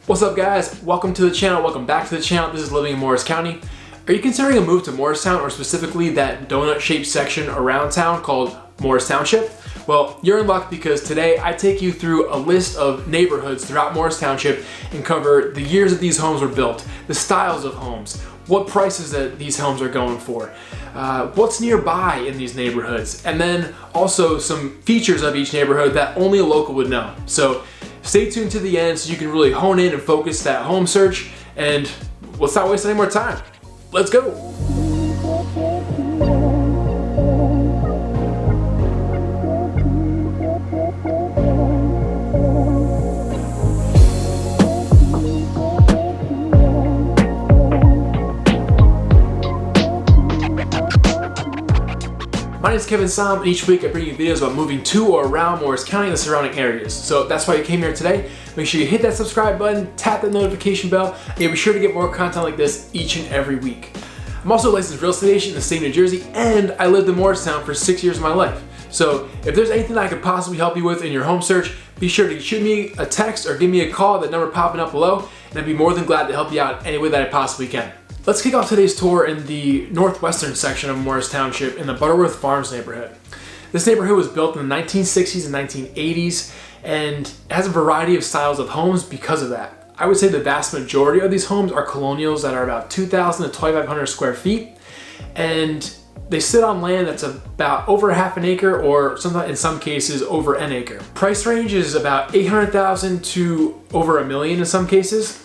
What's up guys? Welcome to the channel, welcome back to the channel. This is Living in Morris County. Are you considering a move to Morristown, or specifically that donut-shaped section around town called Morris Township? Well, you're in luck, because today I take you through a list of neighborhoods throughout Morris Township and cover the years that these homes were built, the styles of homes, what prices that these homes are going for, what's nearby in these neighborhoods, and then also some features of each neighborhood that only a local would know. So stay tuned to the end so you can really hone in and focus that home search, and let's not waste any more time. Let's go! My name is Kevin Saum, and each week I bring you videos about moving to or around Morris County and the surrounding areas. So that's why you came here today. Make sure you hit that subscribe button, tap that notification bell, and you'll be sure to get more content like this each and every week. I'm also a licensed real estate agent in the state of New Jersey, and I lived in Morristown for 6 years of my life. So if there's anything that I could possibly help you with in your home search, be sure to shoot me a text or give me a call, that number popping up below, and I'd be more than glad to help you out any way that I possibly can. Let's kick off today's tour in the northwestern section of Morris Township in the Butterworth Farms neighborhood. This neighborhood was built in the 1960s and 1980s, and has a variety of styles of homes because of that. I would say the vast majority of these homes are colonials that are about 2,000 to 2,500 square feet, and they sit on land that's about over half an acre, or sometimes in some cases over an acre. Price range is about 800,000 to over $1 million in some cases.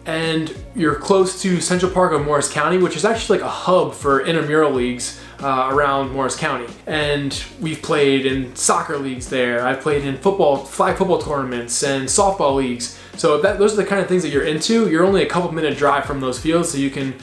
And you're close to Central Park of Morris County, which is actually like a hub for intramural leagues around Morris County. And we've played in soccer leagues there. I've played in flag football tournaments and softball leagues. So if those are the kind of things that you're into, you're only a couple minute drive from those fields, so you can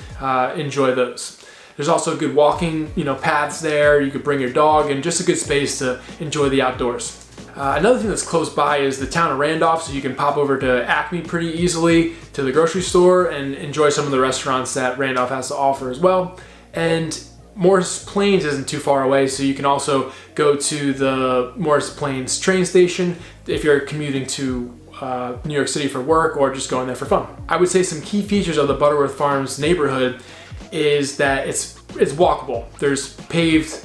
enjoy those. There's also good walking, paths there. You could bring your dog, and just a good space to enjoy the outdoors. Another thing that's close by is the town of Randolph, so you can pop over to Acme pretty easily, to the grocery store, and enjoy some of the restaurants that Randolph has to offer as well. And Morris Plains isn't too far away, so you can also go to the Morris Plains train station if you're commuting to New York City for work, or just going there for fun. I would say some key features of the Butterworth Farms neighborhood is that it's walkable. There's paved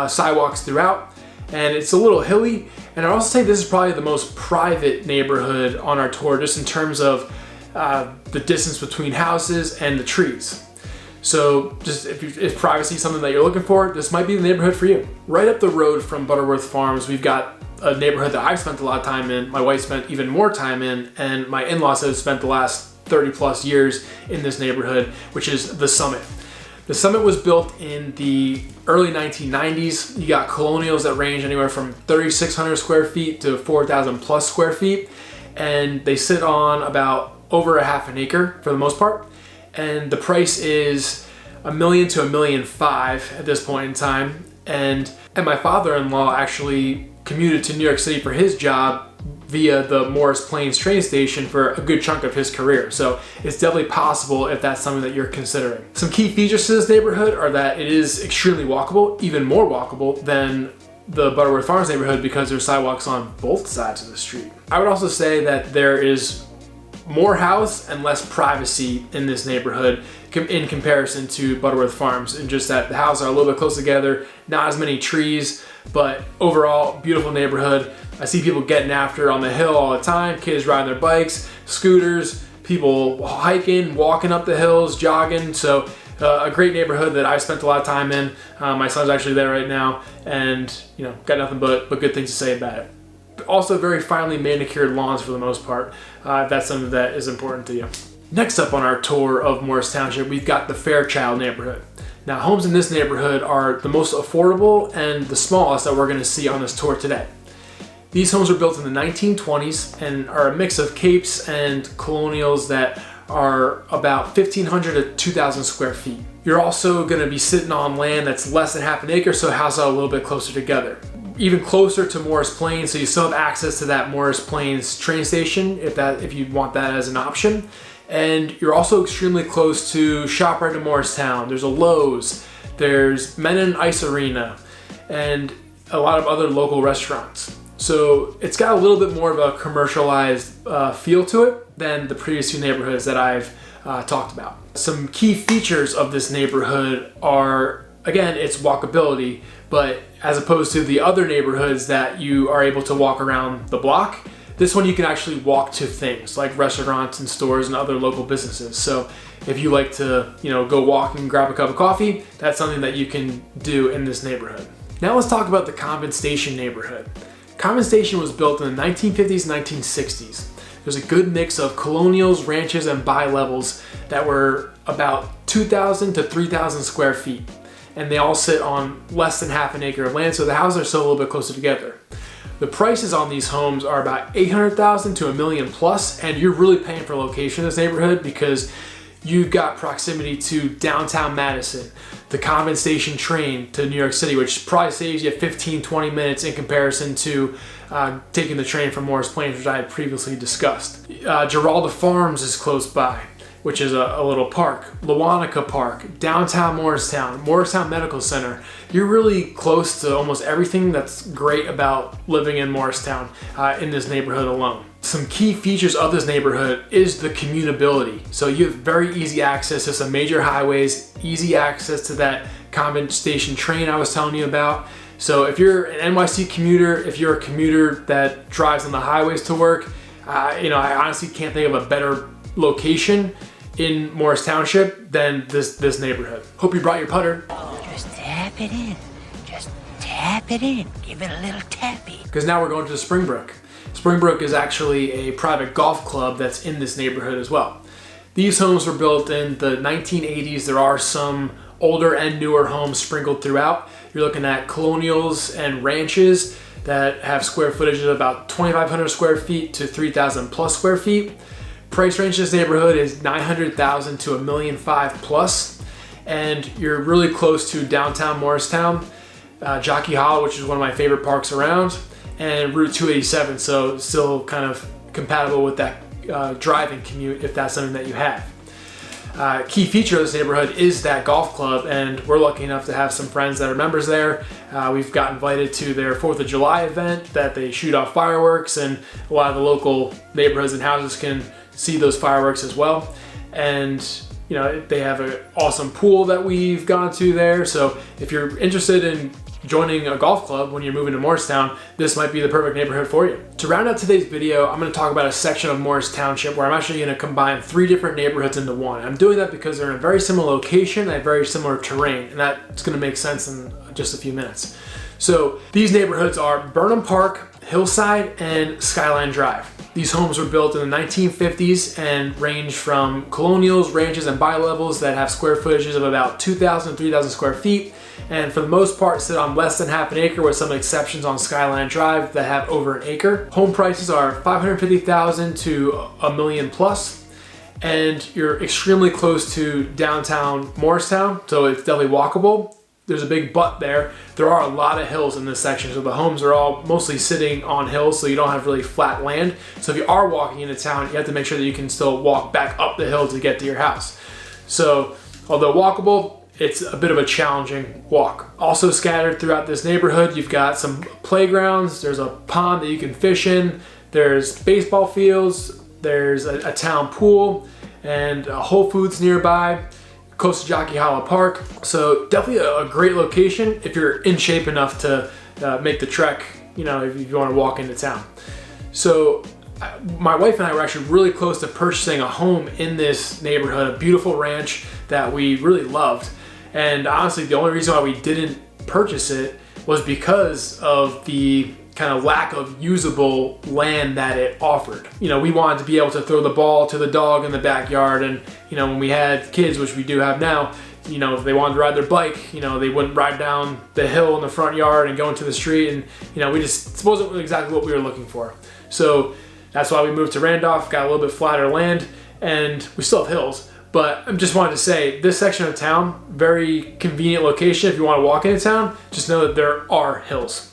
sidewalks throughout, and it's a little hilly. And I'd also say this is probably the most private neighborhood on our tour, just in terms of the distance between houses and the trees. So just if privacy is something that you're looking for, this might be the neighborhood for you. Right up the road from Butterworth Farms, we've got a neighborhood that I've spent a lot of time in, my wife spent even more time in, and my in-laws have spent the last 30 plus years in this neighborhood, which is the Summit. The Summit was built in the early 1990s. You got colonials that range anywhere from 3,600 square feet to 4,000 plus square feet. And they sit on about over a half an acre for the most part. And the price is $1 million to $1.5 million at this point in time. And my father-in-law actually commuted to New York City for his job via the Morris Plains train station for a good chunk of his career. So it's definitely possible if that's something that you're considering. Some key features to this neighborhood are that it is extremely walkable, even more walkable than the Butterworth Farms neighborhood, because there's sidewalks on both sides of the street. I would also say that there is more house and less privacy in this neighborhood in comparison to Butterworth Farms, and just that the houses are a little bit close together, not as many trees, but overall beautiful neighborhood. I see people getting after on the hill all the time, kids riding their bikes, scooters, people hiking, walking up the hills, jogging. So a great neighborhood that I've spent a lot of time in. My son's actually there right now, and got nothing but good things to say about it. Also very finely manicured lawns for the most part, if that's something that is important to you. Next up on our tour of Morris Township, we've got the Fairchild neighborhood. Now, homes in this neighborhood are the most affordable and the smallest that we're going to see on this tour today. These homes were built in the 1920s and are a mix of capes and colonials that are about 1,500 to 2,000 square feet. You're also going to be sitting on land that's less than half an acre, so houses are a little bit closer together. Even closer to Morris Plains, so you still have access to that Morris Plains train station if you want that as an option. And you're also extremely close to ShopRite in Morristown. There's a Lowe's, there's Men and Ice Arena, and a lot of other local restaurants. So it's got a little bit more of a commercialized feel to it than the previous two neighborhoods that I've talked about. Some key features of this neighborhood are, again, it's walkability, but as opposed to the other neighborhoods that you are able to walk around the block, this one you can actually walk to things like restaurants and stores and other local businesses. So if you like to, go walk and grab a cup of coffee, that's something that you can do in this neighborhood. Now let's talk about the Convent Station neighborhood. Convent Station was built in the 1950s, 1960s. There's a good mix of colonials, ranches, and bi-levels that were about 2,000 to 3,000 square feet. And they all sit on less than half an acre of land, so the houses are still a little bit closer together. The prices on these homes are about $800,000 to $1 million plus, and you're really paying for location in this neighborhood because you've got proximity to downtown Madison, the Convent Station train to New York City, which probably saves you 15-20 minutes in comparison to taking the train from Morris Plains, which I had previously discussed. Giralda Farms is close by, which is a little park. LOANTAKA Park, downtown Morristown, Morristown Medical Center. You're really close to almost everything that's great about living in Morristown in this neighborhood alone. Some key features of this neighborhood is the commutability. So you have very easy access to some major highways, easy access to that Convent Station train I was telling you about. So if you're an NYC commuter, if you're a commuter that drives on the highways to work, I honestly can't think of a better location in Morris Township than this neighborhood. Hope you brought your putter. Just tap it in. Just tap it in. Give it a little tappy. Because now we're going to Springbrook. Springbrook is actually a private golf club that's in this neighborhood as well. These homes were built in the 1980s. There are some older and newer homes sprinkled throughout. You're looking at colonials and ranches that have square footage of about 2,500 square feet to 3,000 plus square feet. Price range in this neighborhood is $900,000 to $1.5 million plus, and you're really close to downtown Morristown, Jockey Hollow, which is one of my favorite parks around, and Route 287, so still kind of compatible with that driving commute if that's something that you have. Key feature of this neighborhood is that golf club, and we're lucky enough to have some friends that are members there. We've got invited to their 4th of July event that they shoot off fireworks, and a lot of the local neighborhoods and houses can see those fireworks as well. And they have an awesome pool that we've gone to there. So if you're interested in joining a golf club when you're moving to Morristown, this might be the perfect neighborhood for you. To round out today's video, I'm going to talk about a section of Morris Township where I'm actually going to combine 3 different neighborhoods into one. I'm doing that because they're in a very similar location and very similar terrain, and that's going to make sense in just a few minutes. So these neighborhoods are Burnham Park, Hillside, and Skyline Drive. These homes were built in the 1950s and range from colonials, ranches, and bi-levels that have square footages of about 2,000 to 3,000 square feet, and for the most part sit on less than half an acre, with some exceptions on Skyline Drive that have over an acre. Home prices are $550,000 to $1 million plus, and you're extremely close to downtown Morristown, so it's definitely walkable. There's a big but there. There are a lot of hills in this section, so the homes are all mostly sitting on hills, so you don't have really flat land. So if you are walking into town, you have to make sure that you can still walk back up the hill to get to your house. So although walkable, it's a bit of a challenging walk. Also scattered throughout this neighborhood, you've got some playgrounds, there's a pond that you can fish in, there's baseball fields, there's a town pool, and a Whole Foods nearby, close to Jockey Hollow Park. So definitely a great location if you're in shape enough to make the trek, if you want to walk into town. So my wife and I were actually really close to purchasing a home in this neighborhood, a beautiful ranch that we really loved. And honestly, the only reason why we didn't purchase it was because of the kind of lack of usable land that it offered. We wanted to be able to throw the ball to the dog in the backyard, and when we had kids, which we do have now, if they wanted to ride their bike, they wouldn't ride down the hill in the front yard and go into the street, and it wasn't exactly what we were looking for. So that's why we moved to Randolph, got a little bit flatter land, and we still have hills. But I just wanted to say, this section of town, very convenient location if you want to walk into town. Just know that there are hills.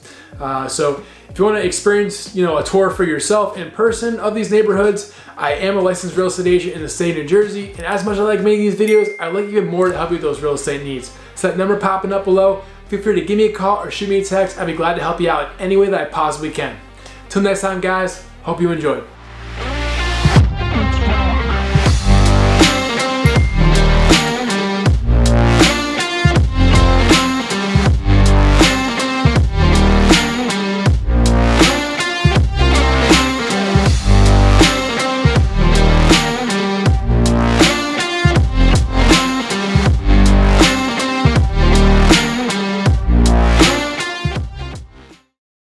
So if you want to experience, a tour for yourself in person of these neighborhoods, I am a licensed real estate agent in the state of New Jersey, and as much as I like making these videos, I like even more to help you with those real estate needs. So that number popping up below, feel free to give me a call or shoot me a text. I'd be glad to help you out in any way that I possibly can. Till next time, guys, hope you enjoyed.